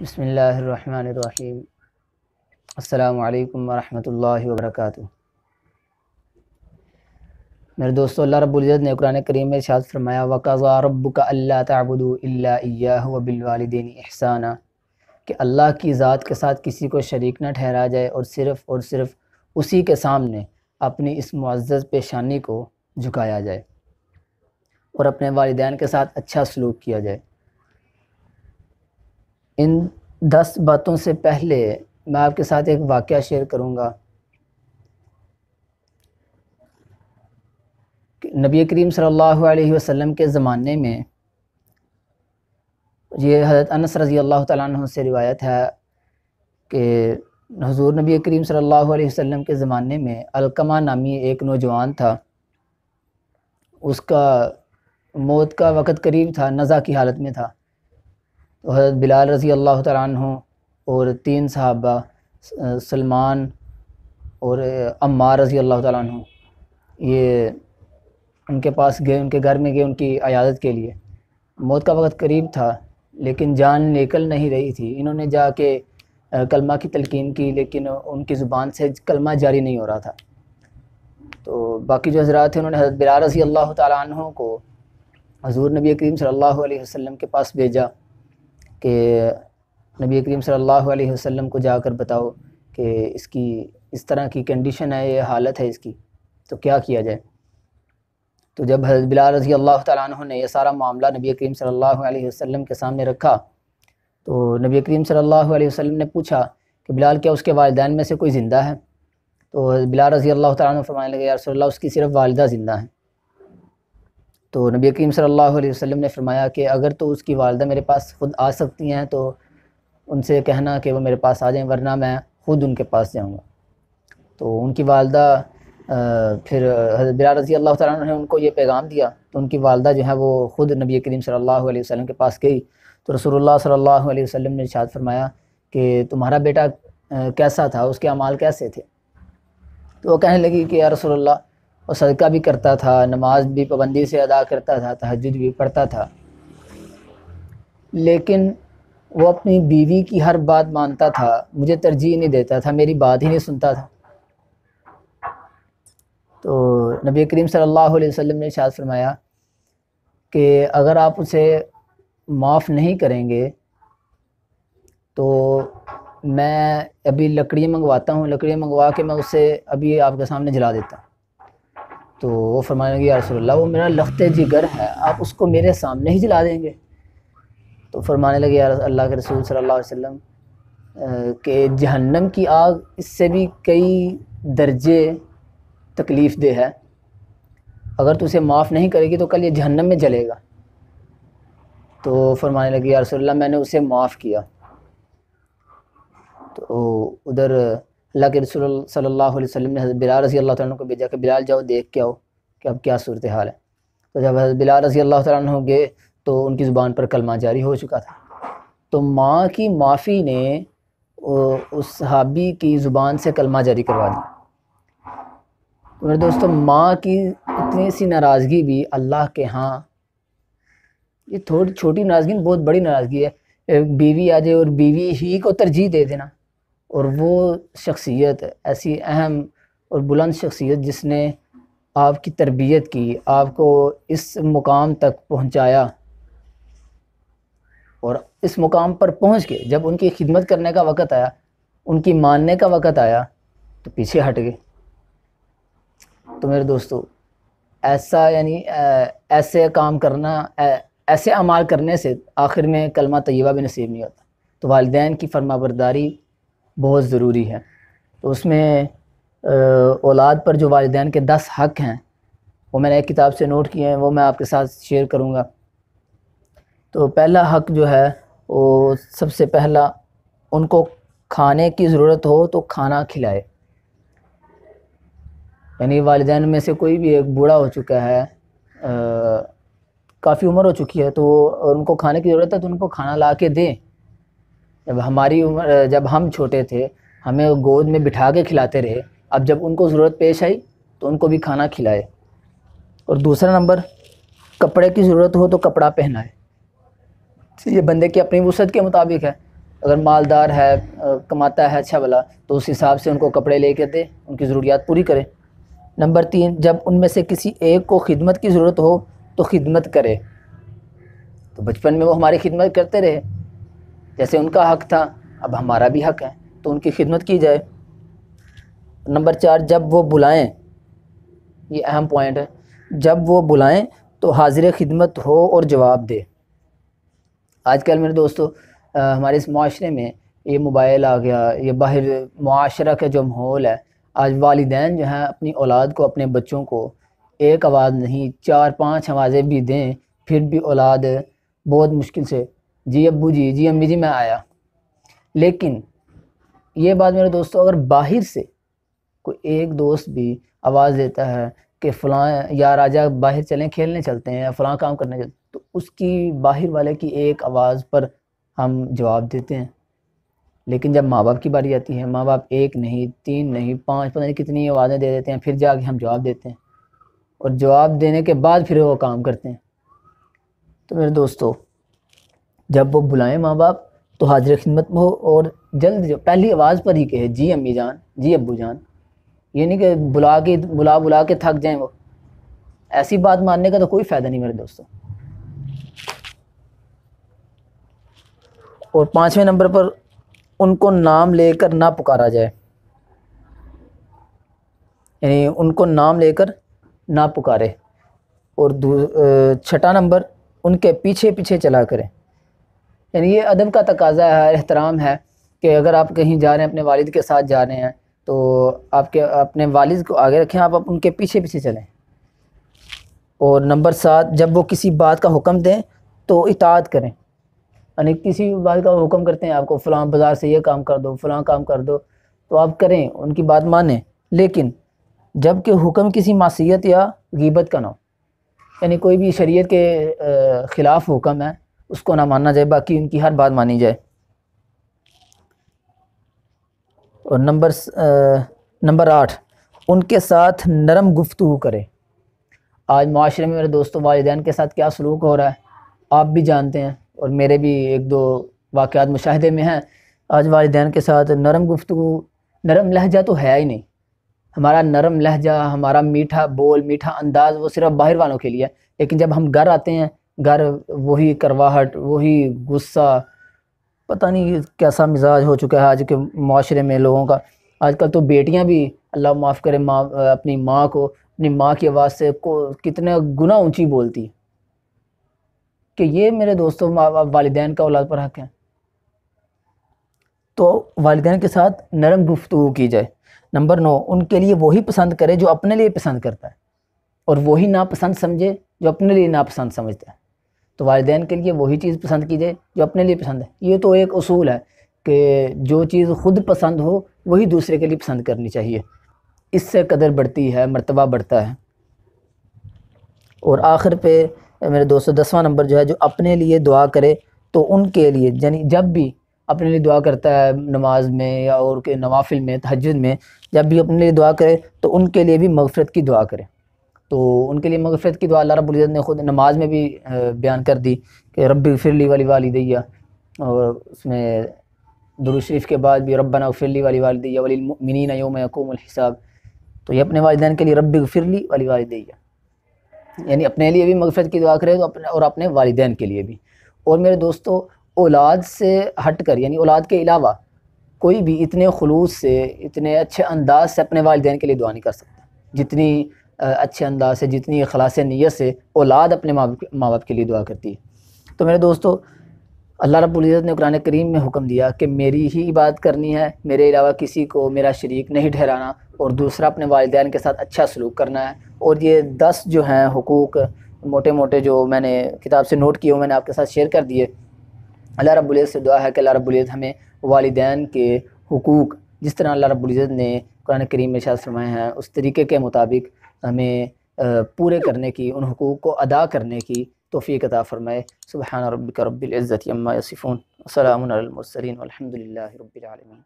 بسم اللہ الرحمن الرحیم۔ السلام علیکم ورحمۃ اللہ وبرکاتہ۔ میرے دوستو، اللہ رب العزت نے قرآن کریم میں ارشاد فرمایا وَقَضَىٰ رَبُّكَ أَلَّا تَعْبُدُوا إِلَّا إِيَّاهُ وَبِالْوَالِدَيْنِ إِحْسَانًا، کہ اللہ کی ذات کے ساتھ کسی کو شریک نہ ٹھہرا جائے اور صرف اسی کے سامنے اپنی اس معزز پیشانی کو جھکایا جائے اور اپنے والدین کے ساتھ اچھا سلوک کیا جائے۔ ان 10 باتوں سے پہلے میں آپ کے ساتھ ایک واقعہ شیئر کروں گا کہ نبی کریم صلی اللہ علیہ وسلم کے زمانے میں، یہ حضرت انس رضی اللہ تعالیٰ عنہ سے روایت ہے کہ حضور نبی کریم صلی اللہ علیہ وسلم کے زمانے میں علقمہ نامی ایک نوجوان تھا، اس کا موت کا وقت قریب تھا، نزع کی حالت میں تھا۔ تو حضرت بلال رضی اللہ تعالیٰ عنہ اور 3 صحابہ سلمان اور عمار رضی اللہ تعالیٰ عنہ یہ ان کے پاس گئے، ان کے گھر میں گئے ان کی عیادت کے لیے۔ موت کا وقت قریب تھا لیکن جان نکل نہیں رہی تھی۔ انہوں نے جا کے کلمہ کی تلقین کی لیکن ان کی زبان سے کلمہ جاری نہیں ہو رہا تھا۔ تو باقی جو حضرات تھے انہوں نے حضرت بلال رضی اللہ تعالیٰ عنہ کو حضور نبی کریم صلی اللہ علیہ وسلم کے پاس بھیجا کہ نبی کریم صلی اللہ علیہ وسلم کو جا کر بتاؤ کہ اس طرح کی کنڈیشن ہے، یہ حالت ہے اس کی، تو کیا کیا جائے۔ تو جب حضرت بلال رضی اللہ تعالیٰ عنہ نے یہ سارا معاملہ نبی کریم صلی اللہ علیہ وسلم کے سامنے رکھا تو نبی کریم صلی اللہ علیہ وسلم نے پوچھا کہ بلال کیا اس کے والدین میں سے کوئی زندہ ہے؟ تو حضرت بلال رضی اللہ تعالیٰ عنہ فرمانے لگے یا رسول اللہ اس کی صرف والدہ زندہ ہیں۔ تو نبی کریم صلی اللہ علیہ وسلم نے فرمایا کہ اگر تو اس کی والدہ میرے پاس خود آ سکتی ہیں تو ان سے کہنا کہ وہ میرے پاس آ جائیں، ورنہ میں خود ان کے پاس جاؤں گا۔ تو ان کی والدہ پھر حضرت بلال رضی اللہ تعالیٰ عنہ نے ان کو یہ پیغام دیا تو ان کی والدہ جو ہے وہ خود نبی کریم صلی اللہ علیہ وسلم کے پاس گئی۔ تو رسول اللہ صلی اللہ علیہ وسلم نے ارشاد فرمایا کہ تمہارا بیٹا کیسا تھا، اس کے اعمال کیسے تھے؟ تو وہ کہنے لگی کہ یا رسول اللہ وہ صدقہ بھی کرتا تھا، نماز بھی پابندی سے ادا کرتا تھا، تہجد بھی پڑھتا تھا، لیکن وہ اپنی بیوی کی ہر بات مانتا تھا، مجھے ترجیح نہیں دیتا تھا، میری بات ہی نہیں سنتا تھا۔ تو نبی کریم صلی اللہ علیہ وسلم نے ارشاد فرمایا کہ اگر آپ اسے معاف نہیں کریں گے تو میں ابھی لکڑی منگواتا ہوں، لکڑی منگوا کے میں اسے ابھی آپ کے سامنے جلا دیتا ہوں۔ تو وہ فرمانے لگے یا رسول اللہ وہ میرا لخت جگر ہے، آپ اس کو میرے سامنے ہی جلا دیں گے؟ تو فرمانے لگے یا اللہ کے رسول صلی اللہ علیہ وسلم کہ جہنم کی آگ اس سے بھی کئی درجے تکلیف دہ ہے، اگر تو اسے معاف نہیں کرے گی تو کل یہ جہنم میں جلے گا۔ تو فرمانے لگے یا رسول اللہ میں نے اسے معاف کیا۔ تو ادھر اللہ کے رسول صلی اللہ علیہ وسلم نے حضرت بلال رضی اللہ تعالیٰ عنہ کو بھیجا کہ بلال جاؤ دیکھ کے آؤ کہ اب کیا صورتحال ہے۔ تو جب حضرت بلال رضی اللہ تعالیٰ عنہ گئے تو ان کی زبان پر کلمہ جاری ہو چکا تھا۔ تو ماں کی معافی نے اس صحابی کی زبان سے کلمہ جاری کروا دیا۔ میرے دوستو، ماں کی اتنی سی ناراضگی بھی اللہ کے ہاں، یہ تھوڑی چھوٹی ناراضگی بہت بڑی ناراضگی ہے۔ بیوی آ جائے اور بیوی ہی کو ترجیح دے دینا، اور وہ شخصیت ایسی اہم اور بلند شخصیت جس نے آپ کی تربیت کی، آپ کو اس مقام تک پہنچایا، اور اس مقام پر پہنچ کے جب ان کی خدمت کرنے کا وقت آیا، ان کی ماننے کا وقت آیا تو پیچھے ہٹ گئے۔ تو میرے دوستو، ایسے کام کرنا، ایسے اعمال کرنے سے آخر میں کلمہ طیبہ بھی نصیب نہیں ہوتا۔ تو والدین کی فرما برداری بہت ضروری ہے۔ تو اس میں اولاد پر جو والدین کے 10 حق ہیں وہ میں نے ایک کتاب سے نوٹ کیے ہیں، وہ میں آپ کے ساتھ شیئر کروں گا۔ تو پہلا حق جو ہے وہ سب سے پہلا، ان کو کھانے کی ضرورت ہو تو کھانا کھلائے۔ یعنی والدین میں سے کوئی بھی ایک بوڑھا ہو چکا ہے، کافی عمر ہو چکی ہے، تو ان کو کھانے کی ضرورت ہے تو ان کو کھانا لا کے دیں۔ جب ہم چھوٹے تھے ہمیں گود میں بٹھا کے کھلاتے رہے، اب جب ان کو ضرورت پیش آئی تو ان کو بھی کھانا کھلائے۔ اور دوسرا نمبر، کپڑے کی ضرورت ہو تو کپڑا پہنائے۔ یہ بندے کی اپنی وسعت کے مطابق ہے۔ اگر مالدار ہے، کماتا ہے اچھا بھلا، تو اس حساب سے ان کو کپڑے لے کے دے، ان کی ضروریات پوری کرے۔ نمبر 3، جب ان میں سے کسی ایک کو خدمت کی ضرورت ہو تو خدمت کرے۔ تو بچپن میں وہ ہماری خدمت کرتے رہے، جیسے ان کا حق تھا اب ہمارا بھی حق ہے، تو ان کی خدمت کی جائے۔ نمبر 4، جب وہ بلائیں، یہ اہم پوائنٹ ہے، جب وہ بلائیں تو حاضر خدمت ہو اور جواب دے۔ آج کل میرے دوستو ہمارے اس معاشرے میں یہ موبائل آ گیا، یہ باہر معاشرہ کا جو ماحول ہے، آج والدین جو ہیں اپنی اولاد کو، اپنے بچوں کو ایک آواز نہیں 4-5 آوازیں بھی دیں، پھر بھی اولاد بہت مشکل سے جی ابو جی، جی امی جی میں آیا۔ لیکن یہ بات میرے دوستو، اگر باہر سے کوئی ایک دوست بھی آواز دیتا ہے کہ فلاں یار آجا باہر چلیں، کھیلنے چلتے ہیں یا فلاں کام کرنے چلتے ہیں، تو اس کی باہر والے کی ایک آواز پر ہم جواب دیتے ہیں۔ لیکن جب ماں باپ کی باری آتی ہے، ماں باپ 1 نہیں 3 نہیں 5 پتہ نہیں کتنی آوازیں دے دیتے ہیں، پھر جا کے ہم جواب دیتے ہیں، اور جواب دینے کے بعد پھر وہ کام کرتے ہیں۔ تو میرے دوستو، جب وہ بلائیں ماں باپ تو حاضر خدمت میں ہو، اور جلد جو پہلی آواز پر ہی کہے جی امی جان، جی ابو جان۔ یہ نہیں کہ بلا کے تھک جائیں، وہ ایسی بات ماننے کا تو کوئی فائدہ نہیں میرے دوستو۔ اور 5ویں نمبر پر ان کو نام لے کر نہ پکارا جائے، یعنی ان کو نام لے کر نہ پکارے۔ اور 6واں نمبر، ان کے پیچھے پیچھے چلا کرے، یعنی یہ ادب کا تقاضا ہے، احترام ہے کہ اگر آپ کہیں جا رہے ہیں، اپنے والد کے ساتھ جا رہے ہیں، تو آپ کے اپنے والد کو آگے رکھیں، آپ ان کے پیچھے پیچھے چلیں۔ اور نمبر 7، جب وہ کسی بات کا حکم دیں تو اطاعت کریں، یعنی کسی بات کا حکم کرتے ہیں آپ کو، فلاں بازار سے یہ کام کر دو، فلاں کام کر دو، تو آپ کریں، ان کی بات مانیں، لیکن جب کہ حکم کسی معصیت یا غیبت کا نہ ہو، یعنی کوئی بھی شریعت کے خلاف حکم ہے اس کو نہ ماننا جائے، باقی ان کی ہر بات مانی جائے۔ اور نمبر 8، ان کے ساتھ نرم گفتگو کرے۔ آج معاشرے میں میرے دوستوں والدین کے ساتھ کیا سلوک ہو رہا ہے آپ بھی جانتے ہیں، اور میرے بھی 1-2 واقعات مشاہدے میں ہیں۔ آج والدین کے ساتھ نرم گفتگو، نرم لہجہ تو ہے ہی نہیں۔ ہمارا نرم لہجہ، ہمارا میٹھا بول، میٹھا انداز وہ صرف باہر والوں کے لیے ہے، لیکن جب ہم گھر آتے ہیں، گھر وہی کرواہٹ، وہی غصہ، پتہ نہیں کیسا مزاج ہو چکا ہے آج کے معاشرے میں لوگوں کا۔ آج کل تو بیٹیاں بھی اللہ معاف کرے اپنی ماں کو اپنی ماں کی آواز سے کتنے گنا اونچی بولتی، کہ یہ میرے دوستوں والدین کا اولاد پر حق ہے۔ تو والدین کے ساتھ نرم گفتگو کی جائے۔ نمبر 9، ان کے لیے وہی پسند کرے جو اپنے لیے پسند کرتا ہے، اور وہی ناپسند سمجھے جو اپنے لیے ناپسند سمجھتا ہے۔ تو والدین کے لیے وہی چیز پسند کی جائے جو اپنے لیے پسند ہے۔ یہ تو ایک اصول ہے کہ جو چیز خود پسند ہو وہی دوسرے کے لیے پسند کرنی چاہیے، اس سے قدر بڑھتی ہے، مرتبہ بڑھتا ہے۔ اور آخر پہ میرے دوستو 10واں نمبر جو ہے، جو اپنے لیے دعا کرے تو ان کے لیے، یعنی جب بھی اپنے لیے دعا کرتا ہے نماز میں یا اور کے نوافل میں، تہجد میں، جب بھی اپنے لیے دعا کرے تو ان کے لیے بھی مغفرت کی دعا کرے۔ تو ان کے لیے مغفرت کی دعا اللہ رب العزت نے خود نماز میں بھی بیان کر دی کہ رب اغفر لی ولی، اور اس میں درود شریف کے بعد بھی ربنا اغفر لی ولی وللمؤمنین یوم یقوم الحساب۔ تو یہ اپنے والدین کے لیے رب اغفر لی ولی، یعنی اپنے لیے بھی مغفرت کی دعا کرے اور اپنے والدین کے لیے بھی۔ اور میرے دوستو، اولاد سے ہٹ کر، یعنی اولاد کے علاوہ کوئی بھی اتنے خلوص سے، اتنے اچھے انداز سے اپنے والدین کے لیے دعا نہیں کر سکتا جتنی اچھے انداز سے، جتنی خلاص نیت سے اولاد اپنے ماں باپ کے لیے دعا کرتی ہے۔ تو میرے دوستو، اللہ رب العزت نے قرآن کریم میں حکم دیا کہ میری ہی عبادت کرنی ہے، میرے علاوہ کسی کو میرا شریک نہیں ٹھہرانا، اور دوسرا اپنے والدین کے ساتھ اچھا سلوک کرنا ہے۔ اور یہ 10 جو ہیں حقوق موٹے موٹے جو میں نے کتاب سے نوٹ کیے، وہ میں نے آپ کے ساتھ شیئر کر دیے۔ اللہ رب العزت سے دعا ہے کہ اللہ رب العزت ہمیں والدین کے حقوق، جس طرح اللہ رب العزت نے قرآن کریم میں ارشاد فرمائے ہیں، اس طریقے کے مطابق ہمیں پورے کرنے کی، ان حقوق کو ادا کرنے کی توفیق عطا فرمائے۔ سبحان ربک رب العزت عما یصفون، وسلام علی المرسلین والحمد للہ رب العالمین۔